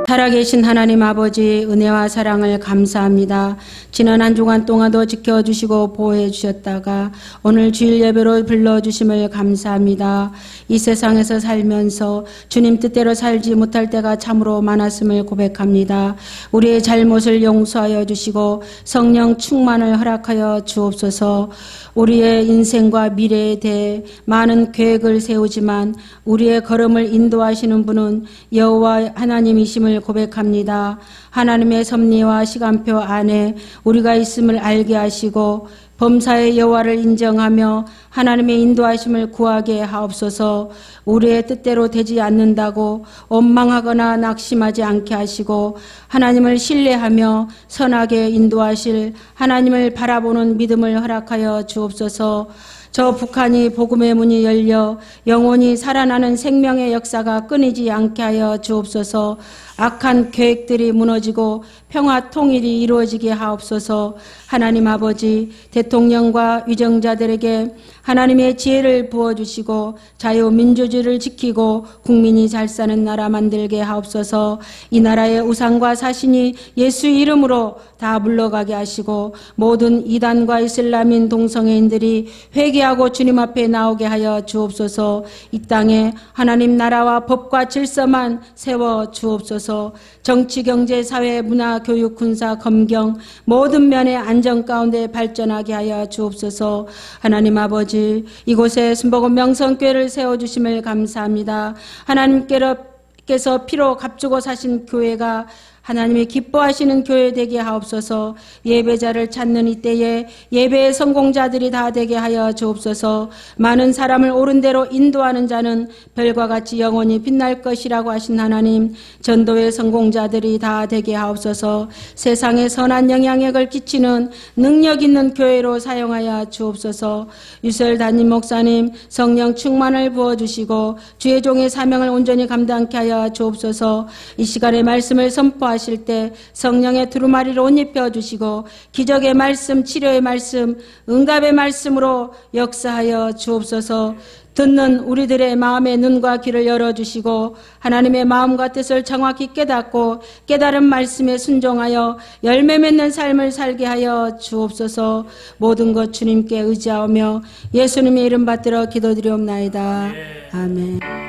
살아계신 하나님 아버지, 은혜와 사랑을 감사합니다. 지난 한 주간 동안도 지켜주시고 보호해 주셨다가 오늘 주일 예배로 불러주심을 감사합니다. 이 세상에서 살면서 주님 뜻대로 살지 못할 때가 참으로 많았음을 고백합니다. 우리의 잘못을 용서하여 주시고 성령 충만을 허락하여 주옵소서. 우리의 인생과 미래에 대해 많은 계획을 세우지만 우리의 걸음을 인도하시는 분은 여호와 하나님이심을 고백합니다. 하나님의 섭리와 시간표 안에 우리가 있음을 알게 하시고 범사의 여호와를 인정하며 하나님의 인도하심을 구하게 하옵소서. 우리의 뜻대로 되지 않는다고 원망하거나 낙심하지 않게 하시고 하나님을 신뢰하며 선하게 인도하실 하나님을 바라보는 믿음을 허락하여 주옵소서. 저 북한이 복음의 문이 열려 영원히 살아나는 생명의 역사가 끊이지 않게 하여 주옵소서. 악한 계획들이 무너지고 평화 통일이 이루어지게 하옵소서. 하나님 아버지, 대통령과 위정자들에게 하나님의 지혜를 부어주시고 자유민주주의를 지키고 국민이 잘 사는 나라 만들게 하옵소서. 이 나라의 우상과 사신이 예수 이름으로 다 물러가게 하시고 모든 이단과 이슬람인 동성애인들이 회개하고 주님 앞에 나오게 하여 주옵소서. 이 땅에 하나님 나라와 법과 질서만 세워 주옵소서. 정치, 경제, 사회, 문화, 교육, 군사, 검경 모든 면의 안정 가운데 발전하게 하여 주옵소서. 하나님 아버지, 이곳에 순복음 명성교회를 세워주심을 감사합니다. 하나님께서 피로 값주고 사신 교회가 하나님이 기뻐하시는 교회 되게 하옵소서. 예배자를 찾는 이때에 예배의 성공자들이 다 되게 하여 주옵소서. 많은 사람을 옳은 대로 인도하는 자는 별과 같이 영원히 빛날 것이라고 하신 하나님, 전도의 성공자들이 다 되게 하옵소서. 세상에 선한 영향력을 끼치는 능력 있는 교회로 사용하여 주옵소서. 유설 담임 목사님 성령 충만을 부어주시고 주의 종의 사명을 온전히 감당케 하여 주옵소서. 이 시간에 말씀을 선포하시고 하실 때 성령의 두루마리를 옷 입혀주시고 기적의 말씀, 치료의 말씀, 응답의 말씀으로 역사하여 주옵소서. 듣는 우리들의 마음의 눈과 귀를 열어주시고 하나님의 마음과 뜻을 정확히 깨닫고 깨달은 말씀에 순종하여 열매 맺는 삶을 살게 하여 주옵소서. 모든 것 주님께 의지하며 예수님의 이름 받들어 기도드리옵나이다. 아멘.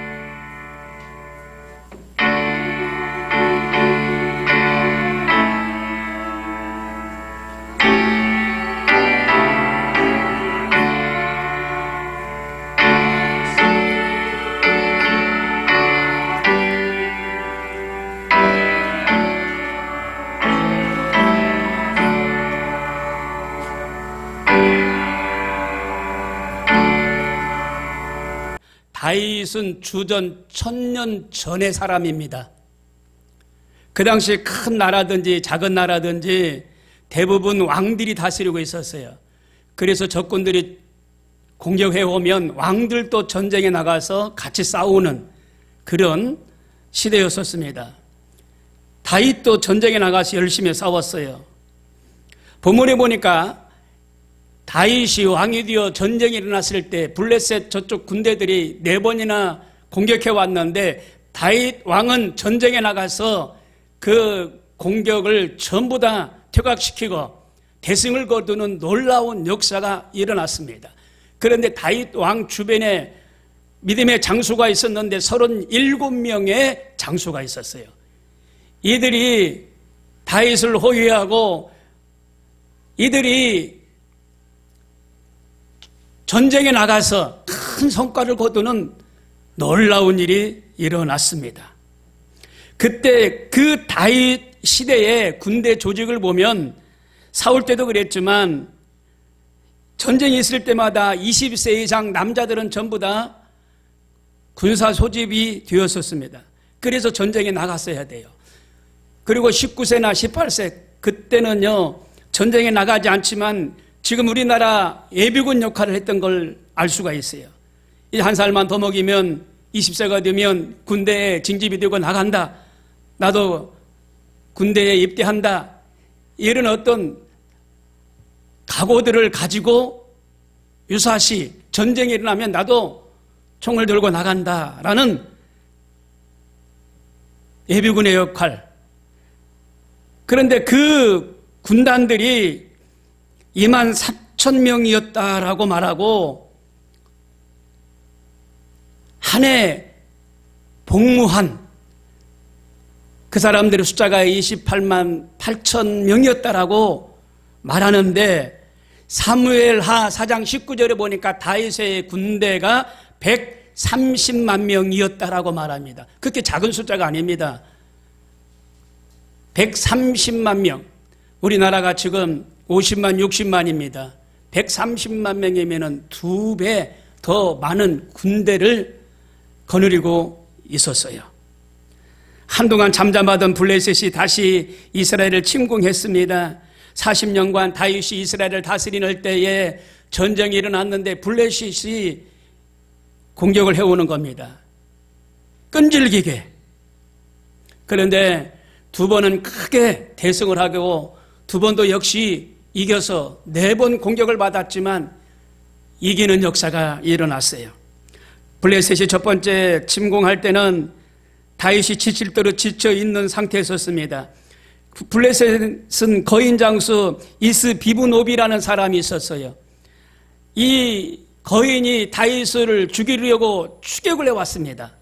다윗은 주전 1000년 전의 사람입니다. 그 당시에 큰 나라든지 작은 나라든지 대부분 왕들이 다스리고 있었어요. 그래서 적군들이 공격해 오면 왕들도 전쟁에 나가서 같이 싸우는 그런 시대였었습니다. 다윗도 전쟁에 나가서 열심히 싸웠어요. 본문에 보니까 다윗이 왕이 되어 전쟁이 일어났을 때 블레셋 저쪽 군대들이 4번이나 공격해 왔는데 다윗 왕은 전쟁에 나가서 그 공격을 전부 다 퇴각시키고 대승을 거두는 놀라운 역사가 일어났습니다. 그런데 다윗 왕 주변에 믿음의 장수가 있었는데 37명의 장수가 있었어요. 이들이 다윗을 호위하고 이들이 전쟁에 나가서 큰 성과를 거두는 놀라운 일이 일어났습니다. 그때 그 다윗 시대의 군대 조직을 보면 사울 때도 그랬지만 전쟁이 있을 때마다 20세 이상 남자들은 전부 다 군사 소집이 되었었습니다. 그래서 전쟁에 나갔어야 돼요. 그리고 19세나 18세 그때는요 전쟁에 나가지 않지만 지금 우리나라 예비군 역할을 했던 걸 알 수가 있어요. 이제 한 살만 더 먹이면 20세가 되면 군대에 징집이 되고 나간다. 나도 군대에 입대한다. 이런 어떤 각오들을 가지고 유사시 전쟁이 일어나면 나도 총을 들고 나간다라는 예비군의 역할. 그런데 그 군단들이 24,000명이었다라고 말하고 한 해 복무한 그 사람들의 숫자가 28만 8천 명이었다라고 말하는데 사무엘하 4장 19절에 보니까 다윗의 군대가 130만 명이었다라고 말합니다. 그렇게 작은 숫자가 아닙니다. 130만 명. 우리나라가 지금 50만 60만입니다. 130만 명이면 2배 더 많은 군대를 거느리고 있었어요. 한동안 잠잠하던 블레셋이 다시 이스라엘을 침공했습니다. 40년간 다윗이 이스라엘을 다스리는 때에 전쟁이 일어났는데 블레셋이 공격을 해오는 겁니다. 끈질기게. 그런데 두 번은 크게 대승을 하고 두 번도 역시 이겨서 4번 공격을 받았지만 이기는 역사가 일어났어요. 블레셋이 첫 번째 침공할 때는 다윗이 지칠 대로 지쳐 있는 상태에 섰습니다. 블레셋은 거인 장수 이스비브노비라는 사람이 있었어요. 이 거인이 다윗을 죽이려고 추격을 해왔습니다.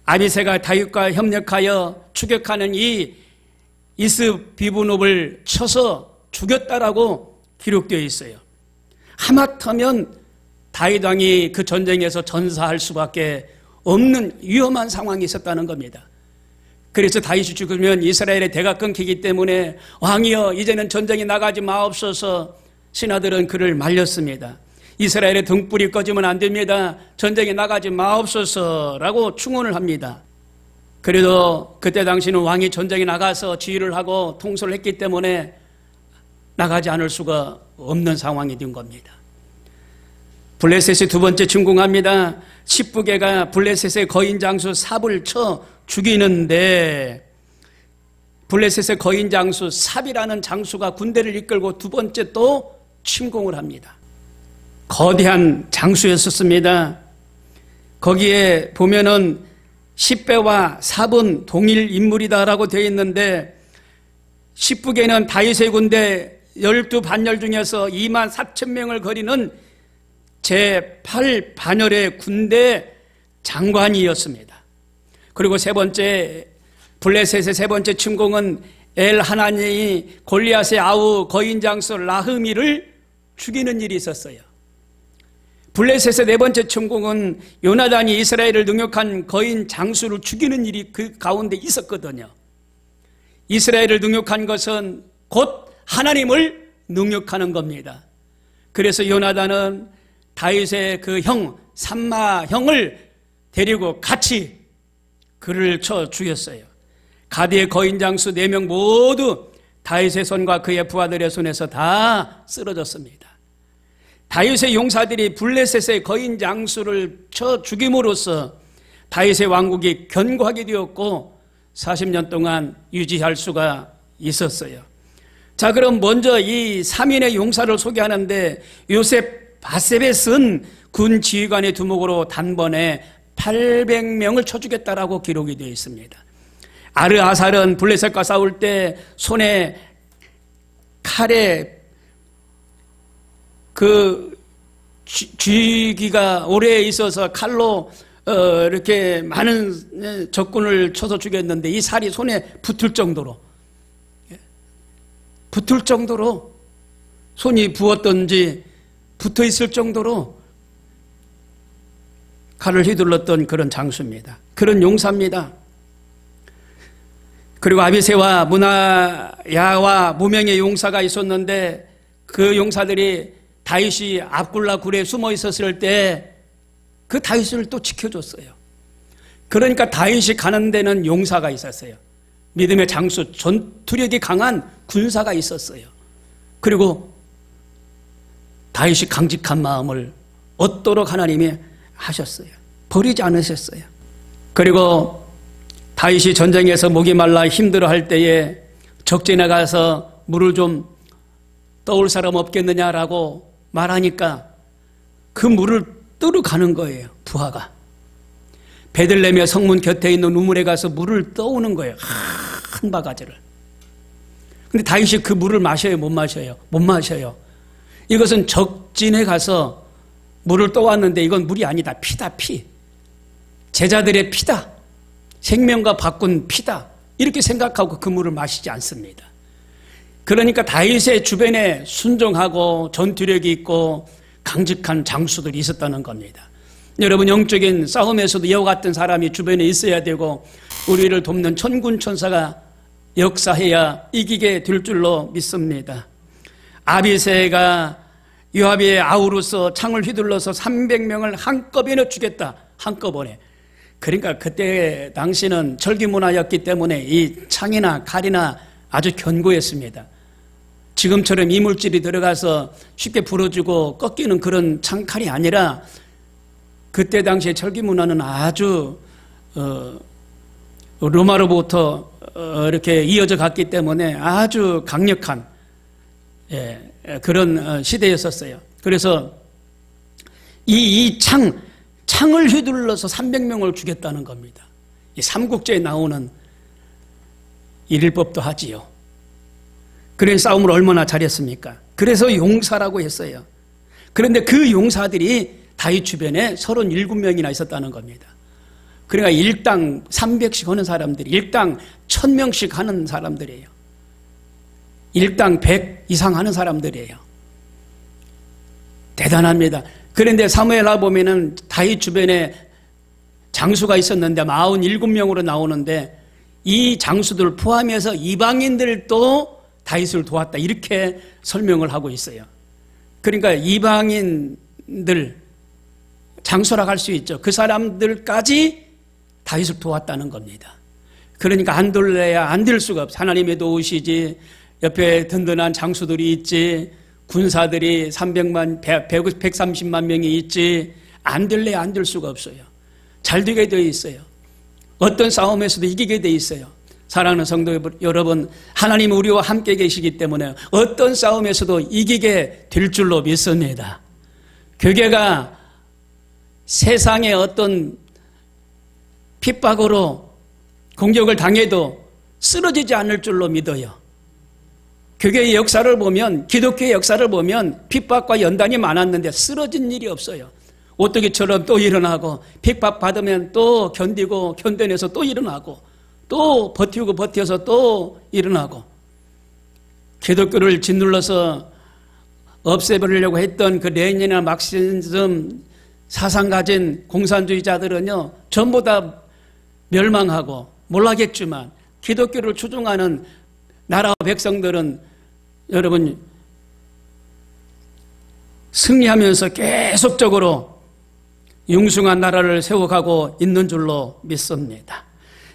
아비새가 다윗과 협력하여 추격하는 이 이스비브노를 쳐서 죽였다라고 기록되어 있어요. 하마터면 다윗 왕이 그 전쟁에서 전사할 수밖에 없는 위험한 상황이 있었다는 겁니다. 그래서 다윗이 죽으면 이스라엘의 대가 끊기기 때문에 왕이여 이제는 전쟁에 나가지 마옵소서. 신하들은 그를 말렸습니다. 이스라엘의 등불이 꺼지면 안 됩니다. 전쟁에 나가지 마옵소서라고 충원을 합니다. 그래도 그때 당시는 왕이 전쟁에 나가서 지휘를 하고 통솔을 했기 때문에 나가지 않을 수가 없는 상황이 된 겁니다. 블레셋이 두 번째 침공합니다. 십부개가 블레셋의 거인 장수 삽을 쳐 죽이는데 블레셋의 거인 장수 삽이라는 장수가 군대를 이끌고 두 번째 또 침공을 합니다. 거대한 장수였었습니다. 거기에 보면은 십배와 삽은 동일 인물이다라고 되어 있는데 십부개는 다윗의 군대 12반열 중에서 24,000명을 거리는 제8반열의 군대 장관이었습니다. 그리고 세 번째 블레셋의 세 번째 침공은 엘하나니 골리앗의 아우 거인 장수 라흐미를 죽이는 일이 있었어요. 블레셋의 네 번째 침공은 요나단이 이스라엘을 능욕한 거인 장수를 죽이는 일이 그 가운데 있었거든요. 이스라엘을 능욕한 것은 곧 하나님을 능욕하는 겁니다. 그래서 요나단은 다윗의 그 형 삼마 형을 데리고 같이 그를 쳐 죽였어요. 가드의 거인 장수 4명 모두 다윗의 손과 그의 부하들의 손에서 다 쓰러졌습니다. 다윗의 용사들이 블레셋의 거인 장수를 쳐 죽임으로써 다윗의 왕국이 견고하게 되었고 40년 동안 유지할 수가 있었어요. 자, 그럼 먼저 이 3인의 용사를 소개하는데 요셉 바세벳은 군 지휘관의 두목으로 단번에 800명을 쳐 죽였다라고 기록이 되어 있습니다. 아르아살은 블레셋과 싸울 때 손에 칼에 그 쥐기가 오래 있어서 칼로 이렇게 많은 적군을 쳐서 죽였는데 이 살이 손에 붙을 정도로 손이 부었던지 붙어 있을 정도로 칼을 휘둘렀던 그런 장수입니다. 그런 용사입니다. 그리고 아비새와 무나야와 무명의 용사가 있었는데 그 용사들이 다윗이 압굴라 굴에 숨어 있었을 때 그 다윗을 또 지켜줬어요. 그러니까 다윗이 가는 데는 용사가 있었어요. 믿음의 장수, 전투력이 강한 군사가 있었어요. 그리고 다윗이 강직한 마음을 얻도록 하나님이 하셨어요. 버리지 않으셨어요. 그리고 다윗이 전쟁에서 목이 말라 힘들어할 때에 적진에 가서 물을 좀 떠올 사람 없겠느냐라고 말하니까 그 물을 뜨러 가는 거예요. 부하가 베들레헴의 성문 곁에 있는 우물에 가서 물을 떠오는 거예요. 한 바가지를. 근데 다윗이 그 물을 마셔요? 못 마셔요? 못 마셔요. 이것은 적진에 가서 물을 떠왔는데 이건 물이 아니다. 피다, 피. 제자들의 피다. 생명과 바꾼 피다. 이렇게 생각하고 그 물을 마시지 않습니다. 그러니까 다윗의 주변에 순종하고 전투력이 있고 강직한 장수들이 있었다는 겁니다. 여러분, 영적인 싸움에서도 이와 같은 사람이 주변에 있어야 되고 우리를 돕는 천군 천사가 역사해야 이기게 될 줄로 믿습니다. 아비새가 요압의 아우로서 창을 휘둘러서 300명을 한꺼번에 죽였다. 한꺼번에. 그러니까 그때 당시는 절기문화였기 때문에 이 창이나 칼이나 아주 견고했습니다. 지금처럼 이물질이 들어가서 쉽게 부러지고 꺾이는 그런 창칼이 아니라 그때 당시에 절기문화는 아주 로마로부터 이렇게 이어져 갔기 때문에 아주 강력한 그런 시대였었어요. 그래서 이 창을 휘둘러서 300명을 죽였다는 겁니다. 이 삼국지에 나오는 일일법도 하지요. 그런 싸움을 얼마나 잘했습니까? 그래서 용사라고 했어요. 그런데 그 용사들이 다윗 주변에 37명이나 있었다는 겁니다. 그러니까 일당 300씩 하는 사람들이 일당 1000명씩 하는 사람들이에요. 일당 100 이상 하는 사람들이에요. 대단합니다. 그런데 사무엘하 보면은 다윗 주변에 장수가 있었는데 47명으로 나오는데 이 장수들 포함해서 이방인들도 다윗을 도왔다. 이렇게 설명을 하고 있어요. 그러니까 이방인들 장수라고 할 수 있죠. 그 사람들까지 다윗을 도왔다는 겁니다. 그러니까 안 돌려야 안 될 수가 없어요. 하나님의 도우시지, 옆에 든든한 장수들이 있지, 군사들이 130만 명이 있지, 안 될래야 안 될 수가 없어요. 잘 되게 되어 있어요. 어떤 싸움에서도 이기게 되어 있어요. 사랑하는 성도 여러분, 하나님은 우리와 함께 계시기 때문에 어떤 싸움에서도 이기게 될 줄로 믿습니다. 교회가 세상의 어떤 핍박으로 공격을 당해도 쓰러지지 않을 줄로 믿어요. 교회의 역사를 보면, 기독교의 역사를 보면 핍박과 연단이 많았는데 쓰러진 일이 없어요. 오뚜기처럼 또 일어나고, 핍박받으면 또 견디고 견뎌내서 또 일어나고, 또 버티고 버텨서 또 일어나고. 기독교를 짓눌러서 없애버리려고 했던 그 레닌이나 막시즘 사상 가진 공산주의자들은요, 전부 다 멸망하고, 몰라겠지만 기독교를 추종하는 나라와 백성들은 여러분 승리하면서 계속적으로 융숭한 나라를 세워가고 있는 줄로 믿습니다.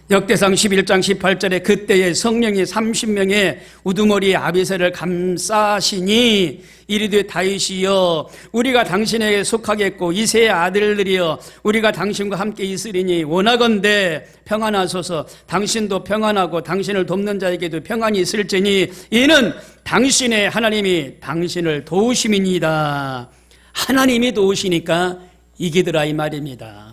역대상 11장 18절에 그때에 성령이 30명의 우두머리 아비새를 감싸시니 이르되 다윗이여 우리가 당신에게 속하겠고 이새의 아들들이여 우리가 당신과 함께 있으리니 원하건대 평안하소서. 당신도 평안하고 당신을 돕는 자에게도 평안이 있을지니 이는 당신의 하나님이 당신을 도우심이니이다. 하나님이 도우시니까 이기더라 이 말입니다.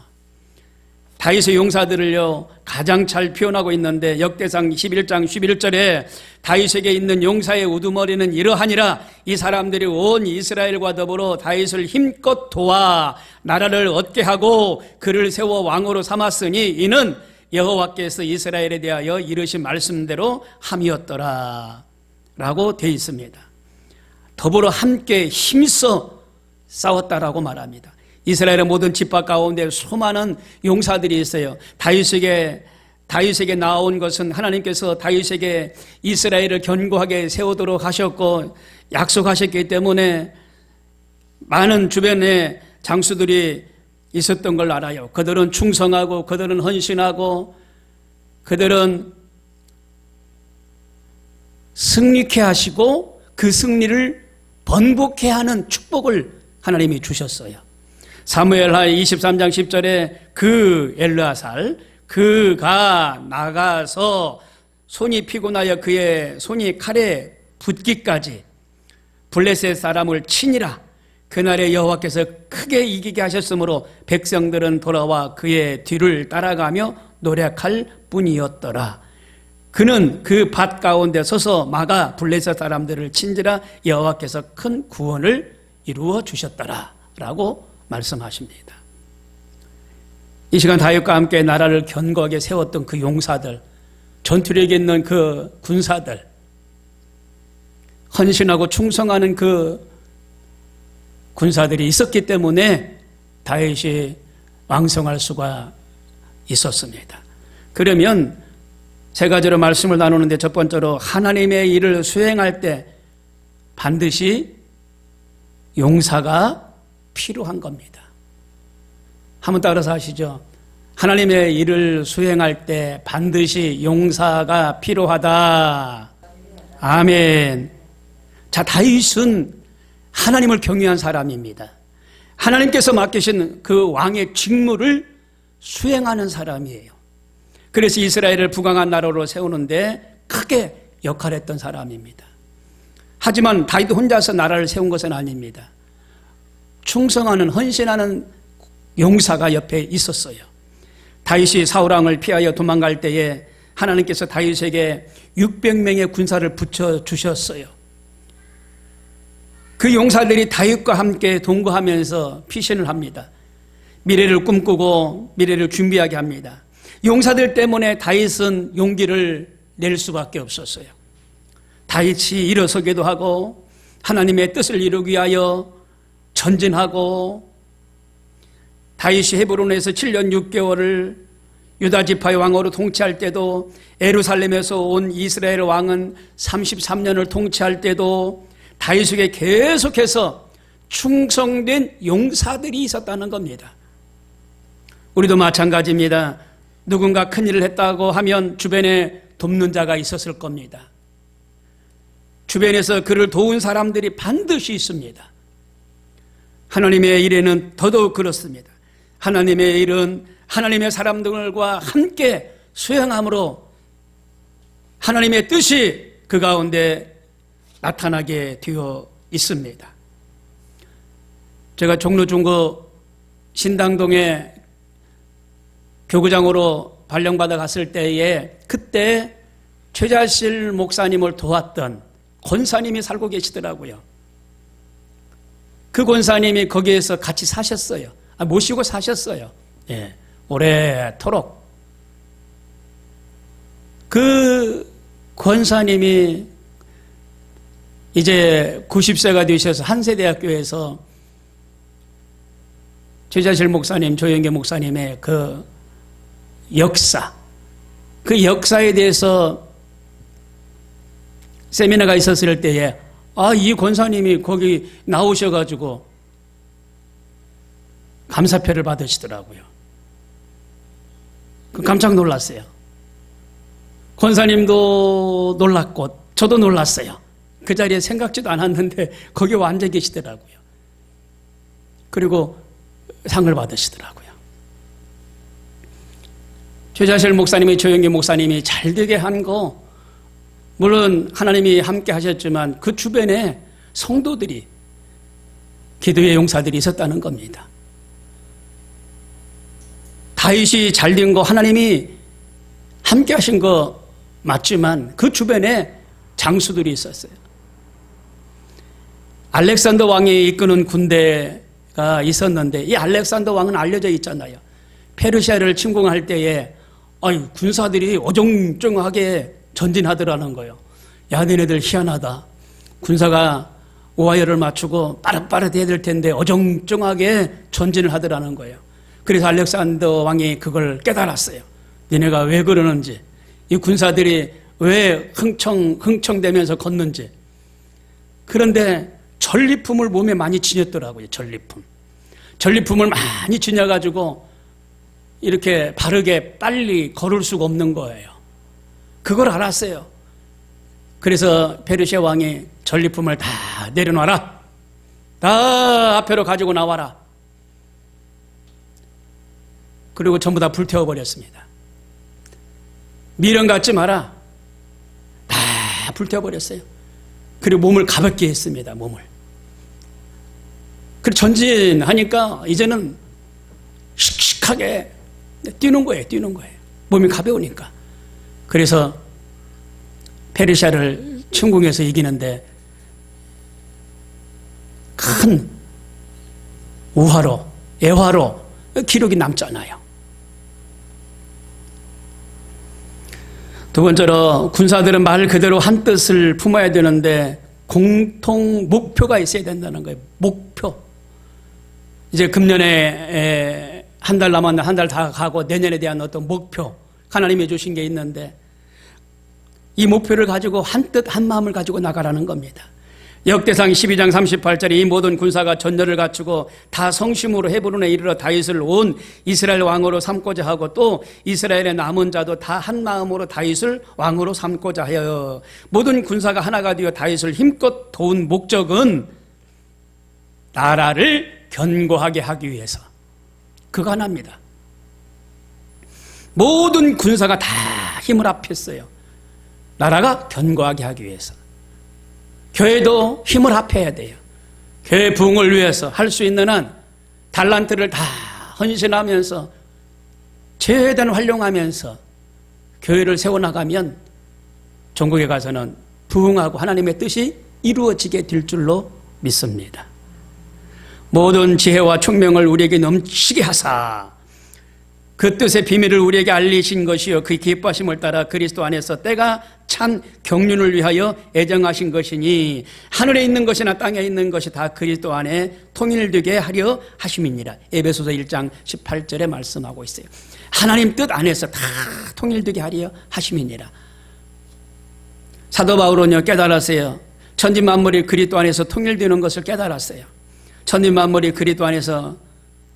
다윗의 용사들을요 가장 잘 표현하고 있는데 역대상 11장 11절에 다윗에게 있는 용사의 우두머리는 이러하니라. 이 사람들이 온 이스라엘과 더불어 다윗을 힘껏 도와 나라를 얻게 하고 그를 세워 왕으로 삼았으니 이는 여호와께서 이스라엘에 대하여 이르신 말씀대로 함이었더라 라고 되어 있습니다. 더불어 함께 힘써 싸웠다라고 말합니다. 이스라엘의 모든 집합 가운데 수많은 용사들이 있어요. 다윗에게 나온 것은 하나님께서 다윗에게 이스라엘을 견고하게 세우도록 하셨고 약속하셨기 때문에 많은 주변에 장수들이 있었던 걸 알아요. 그들은 충성하고 그들은 헌신하고 그들은 승리케 하시고 그 승리를 번복케 하는 축복을 하나님이 주셨어요. 사무엘하 23장 10절에 그 엘르아살 그가 나가서 손이 피곤하여 그의 손이 칼에 붙기까지 블레셋 사람을 치니라. 그날에 여호와께서 크게 이기게 하셨으므로 백성들은 돌아와 그의 뒤를 따라가며 노력할 뿐이었더라. 그는 그 밭 가운데 서서 막아 블레셋 사람들을 친지라 여호와께서 큰 구원을 이루어 주셨더라 라고 말씀하십니다. 이 시간 다윗과 함께 나라를 견고하게 세웠던 그 용사들, 전투력이 있는 그 군사들, 헌신하고 충성하는 그 군사들이 있었기 때문에 다윗이 왕성할 수가 있었습니다. 그러면 세 가지로 말씀을 나누는데, 첫 번째로 하나님의 일을 수행할 때 반드시 용사가 필요한 겁니다. 한번 따라서 하시죠. 하나님의 일을 수행할 때 반드시 용사가 필요하다. 아멘. 자, 다윗은 하나님을 경외한 사람입니다. 하나님께서 맡기신 그 왕의 직무를 수행하는 사람이에요. 그래서 이스라엘을 부강한 나라로 세우는데 크게 역할했던 사람입니다. 하지만 다윗 혼자서 나라를 세운 것은 아닙니다. 충성하는, 헌신하는 용사가 옆에 있었어요. 다윗이 사울왕을 피하여 도망갈 때에 하나님께서 다윗에게 600명의 군사를 붙여주셨어요. 그 용사들이 다윗과 함께 동거하면서 피신을 합니다. 미래를 꿈꾸고 미래를 준비하게 합니다. 용사들 때문에 다윗은 용기를 낼 수밖에 없었어요. 다윗이 일어서기도 하고 하나님의 뜻을 이루기 위하여 전진하고, 다윗이 헤브론에서 7년 6개월을 유다 지파의 왕으로 통치할 때도, 예루살렘에서 온 이스라엘 왕은 33년을 통치할 때도 다윗에게 계속해서 충성된 용사들이 있었다는 겁니다. 우리도 마찬가지입니다. 누군가 큰일을 했다고 하면 주변에 돕는 자가 있었을 겁니다. 주변에서 그를 도운 사람들이 반드시 있습니다. 하나님의 일에는 더더욱 그렇습니다. 하나님의 일은 하나님의 사람들과 함께 수행함으로 하나님의 뜻이 그 가운데 나타나게 되어 있습니다. 제가 종로중고 신당동에 교구장으로 발령받아 갔을 때에 그때 최자실 목사님을 도왔던 권사님이 살고 계시더라고요. 그 권사님이 거기에서 같이 사셨어요. 모시고 사셨어요. 예, 오래도록. 그 권사님이 이제 90세가 되셔서 한세대학교에서 최자실 목사님, 조영계 목사님의 그 역사, 그 역사에 대해서 세미나가 있었을 때에 이 권사님이 거기 나오셔가지고 감사표를 받으시더라고요. 깜짝 놀랐어요. 권사님도 놀랐고 저도 놀랐어요. 그 자리에 생각지도 않았는데 거기 와 앉아 계시더라고요. 그리고 상을 받으시더라고요. 최자실 목사님이, 조영기 목사님이 잘 되게 한 거, 물론 하나님이 함께 하셨지만 그 주변에 성도들이, 기도의 용사들이 있었다는 겁니다. 다윗이 잘 된 거, 하나님이 함께 하신 거 맞지만 그 주변에 장수들이 있었어요. 알렉산더 왕이 이끄는 군대가 있었는데, 이 알렉산더 왕은 알려져 있잖아요. 페르시아를 침공할 때에 군사들이 어정쩡하게 전진하더라는 거예요. 야, 너네들 희한하다. 군사가 오하열을 맞추고 빠릇빠릇해야 될 텐데 어정쩡하게 전진을 하더라는 거예요. 그래서 알렉산더 왕이 그걸 깨달았어요. 너네가 왜 그러는지, 이 군사들이 왜 흥청대면서 걷는지. 그런데 전리품을 몸에 많이 지녔더라고요. 전리품을 많이 지녀가지고 이렇게 바르게 빨리 걸을 수가 없는 거예요. 그걸 알았어요. 그래서 페르시아 왕이 전리품을 다 내려놔라. 다 앞으로 가지고 나와라. 그리고 전부 다 불태워버렸습니다. 미련 갖지 마라. 다 불태워버렸어요. 그리고 몸을 가볍게 했습니다. 몸을. 그 전진하니까 이제는 씩씩하게 뛰는 거예요. 몸이 가벼우니까. 그래서 페르시아를 침공해서 이기는데 큰 우화로, 애화로 기록이 남잖아요. 두 번째로 군사들은 말 그대로 한 뜻을 품어야 되는데 공통 목표가 있어야 된다는 거예요. 목표. 이제 금년에 한 달 남았는데 한 달 다 가고 내년에 대한 어떤 목표, 하나님이 주신 게 있는데 이 목표를 가지고 한 뜻 한 마음을 가지고 나가라는 겁니다. 역대상 12장 38절에 이 모든 군사가 전열을 갖추고 다 성심으로 헤브론에 이르러 다윗을 온 이스라엘 왕으로 삼고자 하고 또 이스라엘의 남은 자도 다 한 마음으로 다윗을 왕으로 삼고자 하여 모든 군사가 하나가 되어 다윗을 힘껏 도운 목적은 나라를 견고하게 하기 위해서. 그거 하나입니다. 모든 군사가 다 힘을 합했어요. 나라가 견고하게 하기 위해서. 교회도 힘을 합해야 돼요. 교회 부흥을 위해서 할 수 있는 한 달란트를 다 헌신하면서 최대한 활용하면서 교회를 세워나가면 전국에 가서는 부흥하고 하나님의 뜻이 이루어지게 될 줄로 믿습니다. 모든 지혜와 총명을 우리에게 넘치게 하사 그 뜻의 비밀을 우리에게 알리신 것이요 그 기뻐하심을 따라 그리스도 안에서 때가 찬 경륜을 위하여 애정하신 것이니 하늘에 있는 것이나 땅에 있는 것이 다 그리스도 안에 통일되게 하려 하심이니라. 에베소서 1장 18절에 말씀하고 있어요. 하나님 뜻 안에서 다 통일되게 하려 하심이니라. 사도 바울은요 깨달았어요. 천지 만물이 그리스도 안에서 통일되는 것을 깨달았어요. 천지 만물이 그리스도 안에서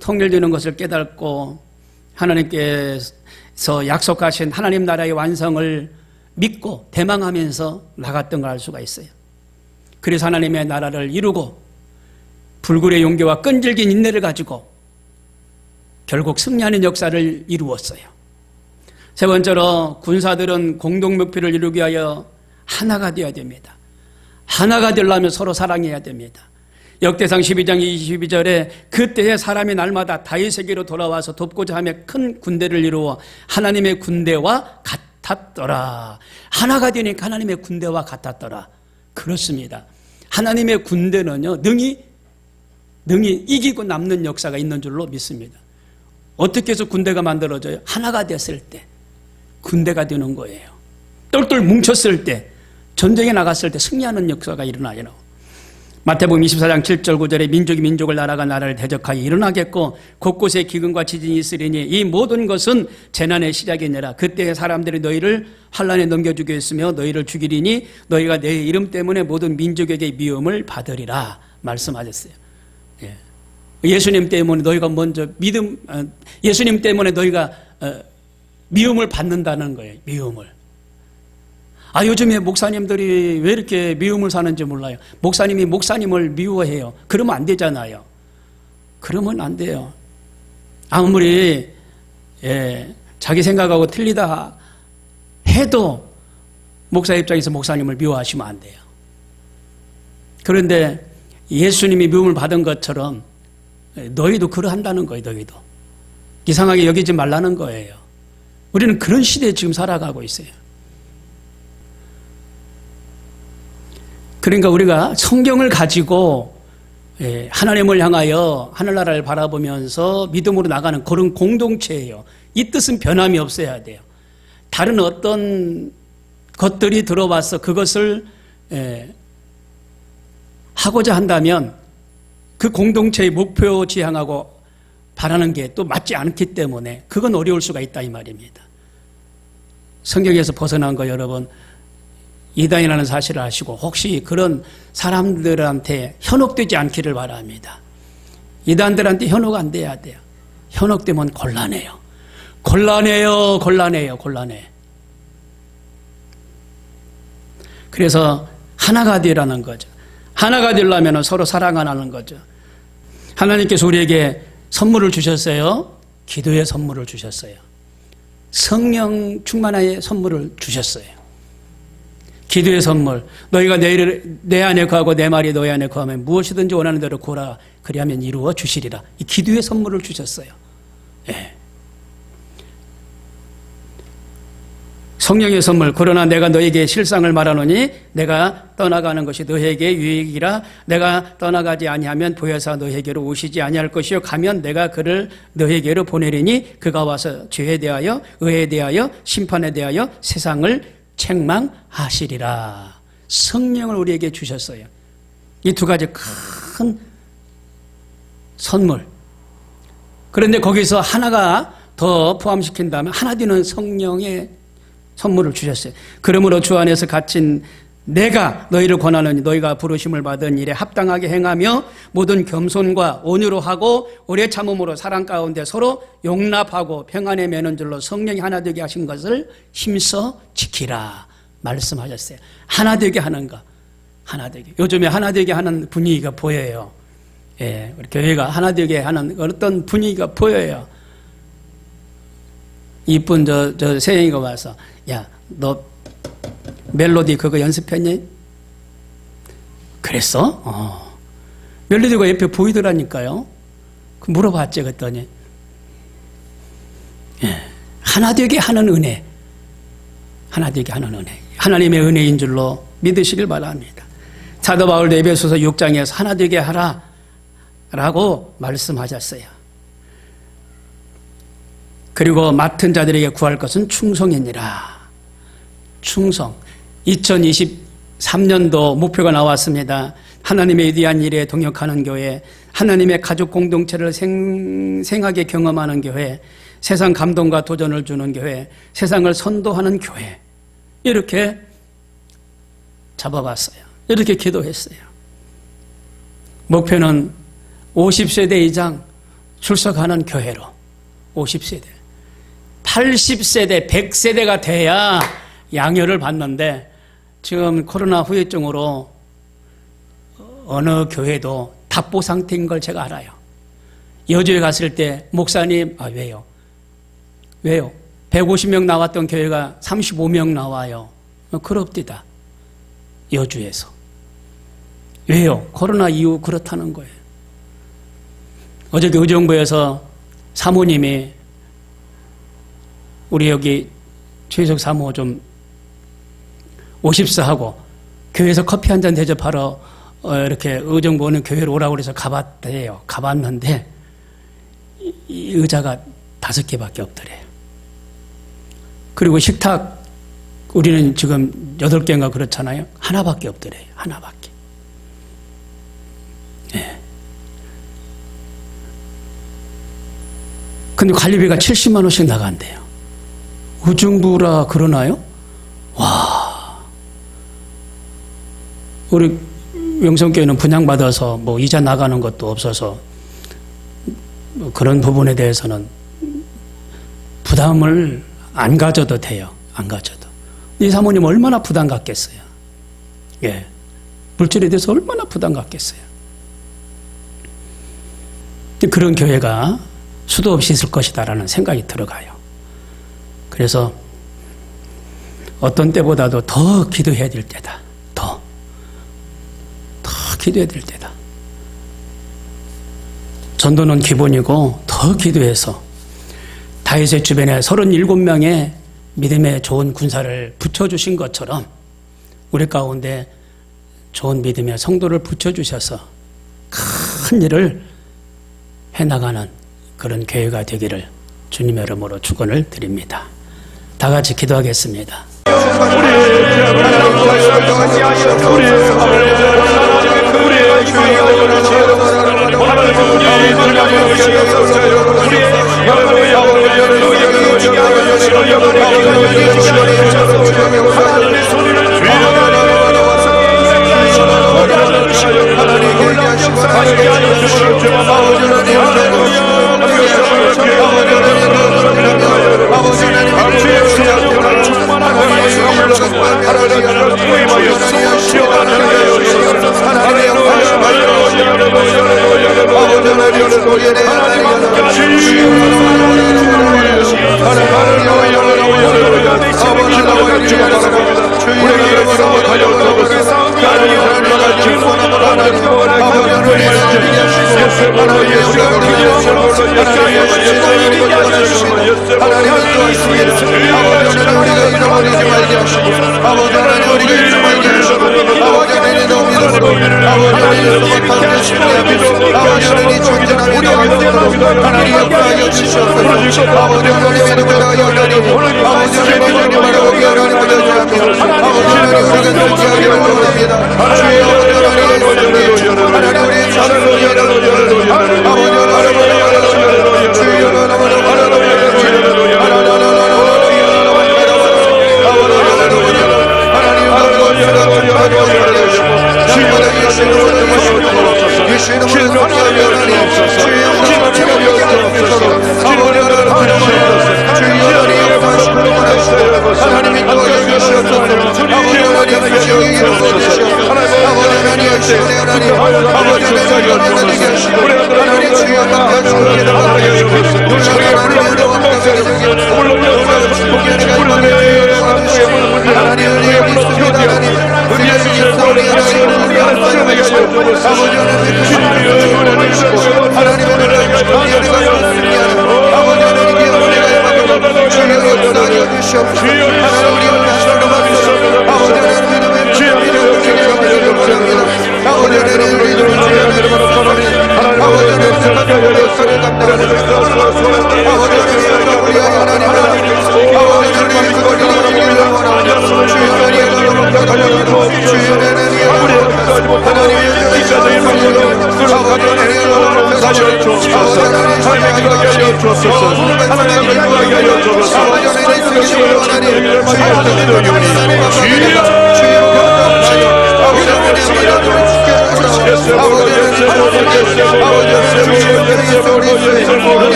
통일되는 것을 깨닫고 하나님께서 약속하신 하나님 나라의 완성을 믿고 대망하면서 나갔던 걸 알 수가 있어요. 그래서 하나님의 나라를 이루고 불굴의 용기와 끈질긴 인내를 가지고 결국 승리하는 역사를 이루었어요. 세 번째로 군사들은 공동 목표를 이루기 위하여 하나가 되어야 됩니다. 하나가 되려면 서로 사랑해야 됩니다. 역대상 12장 22절에 그때의 사람이 날마다 다윗에게로 돌아와서 돕고자 하며 큰 군대를 이루어 하나님의 군대와 같았더라. 하나가 되니까 하나님의 군대와 같았더라. 그렇습니다. 하나님의 군대는요 능히 이기고 남는 역사가 있는 줄로 믿습니다. 어떻게 해서 군대가 만들어져요? 하나가 됐을 때 군대가 되는 거예요. 똘똘 뭉쳤을 때 전쟁에 나갔을 때 승리하는 역사가 일어나요. 마태복음 24장 7절 9절에 민족이 민족을 나라가 나라를 대적하여 일어나겠고 곳곳에 기근과 지진이 있으리니 이 모든 것은 재난의 시작이니라. 그때 사람들이 너희를 환난에 넘겨주겠으며 너희를 죽이리니 너희가 내 이름 때문에 모든 민족에게 미움을 받으리라 말씀하셨어요. 예수님 때문에 너희가 먼저 예수님 때문에 너희가 미움을 받는다는 거예요. 미움을. 요즘에 목사님들이 왜 이렇게 미움을 사는지 몰라요. 목사님이 목사님을 미워해요. 그러면 안 되잖아요. 그러면 안 돼요. 아무리 자기 생각하고 틀리다 해도 목사 입장에서 목사님을 미워하시면 안 돼요. 그런데 예수님이 미움을 받은 것처럼 너희도 그러한다는 거예요. 너희도 이상하게 여기지 말라는 거예요. 우리는 그런 시대에 지금 살아가고 있어요. 그러니까 우리가 성경을 가지고 하나님을 향하여 하늘나라를 바라보면서 믿음으로 나가는 그런 공동체예요. 이 뜻은 변함이 없어야 돼요. 다른 어떤 것들이 들어와서 그것을 하고자 한다면 그 공동체의 목표 지향하고 바라는 게 또 맞지 않기 때문에 그건 어려울 수가 있다 이 말입니다. 성경에서 벗어난 거 여러분 이단이라는 사실을 아시고 혹시 그런 사람들한테 현혹되지 않기를 바랍니다. 이단들한테 현혹 안 돼야 돼요. 현혹되면 곤란해요. 곤란해. 그래서 하나가 되라는 거죠. 하나가 되려면 서로 사랑하는 거죠. 하나님께서 우리에게 선물을 주셨어요. 기도의 선물을 주셨어요. 성령 충만의 선물을 주셨어요. 기도의 선물. 너희가 내 안에 거하고 내 말이 너희 안에 거하면 무엇이든지 원하는 대로 구하라. 그리하면 이루어 주시리라. 이 기도의 선물을 주셨어요. 예. 성령의 선물. 그러나 내가 너에게 실상을 말하노니 내가 떠나가는 것이 너에게 유익이라. 내가 떠나가지 아니하면 보혜사 너에게로 오시지 아니할 것이요 가면 내가 그를 너에게로 보내리니 그가 와서 죄에 대하여 의에 대하여 심판에 대하여 세상을 책망하시리라. 성령을 우리에게 주셨어요. 이 두 가지 큰 선물. 그런데 거기서 하나가 더 포함시킨다면 하나 뒤는 성령의 선물을 주셨어요. 그러므로 주 안에서 갇힌 내가 너희를 권하노니 너희가 부르심을 받은 일에 합당하게 행하며 모든 겸손과 온유로 하고 오래 참음으로 사랑 가운데 서로 용납하고 평안에 매는 줄로 성령이 하나 되게 하신 것을 힘써 지키라 말씀하셨어요. 하나 되게 하는 것. 하나 되게. 요즘에 하나 되게 하는 분위기가 보여요. 예, 우리 교회가 하나 되게 하는 어떤 분위기가 보여요. 이쁜 저 세영이가 와서 야, 너 멜로디 그거 연습했니? 그랬어? 멜로디가 옆에 보이더라니까요. 그 물어봤지 그랬더니 예, 하나 되게 하는 은혜. 하나 되게 하는 은혜. 하나님의 은혜인 줄로 믿으시길 바랍니다. 사도 바울도 에베소서 6장에서 하나 되게 하라 라고 말씀하셨어요. 그리고 맡은 자들에게 구할 것은 충성이니라. 충성. 2023년도 목표가 나왔습니다. 하나님의 위대한 일에 동역하는 교회, 하나님의 가족 공동체를 생생하게 경험하는 교회, 세상 감동과 도전을 주는 교회, 세상을 선도하는 교회. 이렇게 잡아봤어요. 이렇게 기도했어요. 목표는 50세대 이상 출석하는 교회로 50세대. 80세대, 100세대가 돼야 양혈을 받는데 지금 코로나 후유증으로 어느 교회도 답보 상태인 걸 제가 알아요. 여주에 갔을 때 목사님, 왜요? 150명 나왔던 교회가 35명 나와요. 그럽디다. 여주에서. 왜요? 코로나 이후 그렇다는 거예요. 어저께 의정부에서 사모님이 우리 여기 최석 사모 좀 오십사하고 교회에서 커피 한잔 대접하러 이렇게 의정부 오는 교회로 오라고 그래서 가봤대요. 가봤는데 이 의자가 5개밖에 없더래요. 그리고 식탁 우리는 지금 8개인가 그렇잖아요. 하나밖에 없더래요. 하나밖에. 네. 근데 관리비가 70만 원씩 나간대요. 의정부라 그러나요? 와. 우리 영성교회는 분양받아서 뭐 이자 나가는 것도 없어서 그런 부분에 대해서는 부담을 안 가져도 돼요. 안 가져도. 이 사모님 얼마나 부담 갖겠어요. 예. 물질에 대해서 얼마나 부담 갖겠어요. 그런 교회가 수도 없이 있을 것이다라는 생각이 들어가요. 그래서 어떤 때보다도 더 기도해야 될 때다. 더 기도해야 될 때다. 전도는 기본이고 더 기도해서 다윗의 주변에 37명의 믿음의 좋은 군사를 붙여주신 것처럼 우리 가운데 좋은 믿음의 성도를 붙여주셔서 큰 일을 해나가는 그런 교회가 되기를 주님의 이름으로 축원을 드립니다. 다 같이 기도하겠습니다. 우리가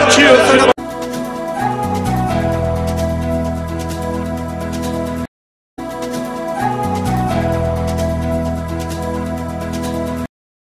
기억을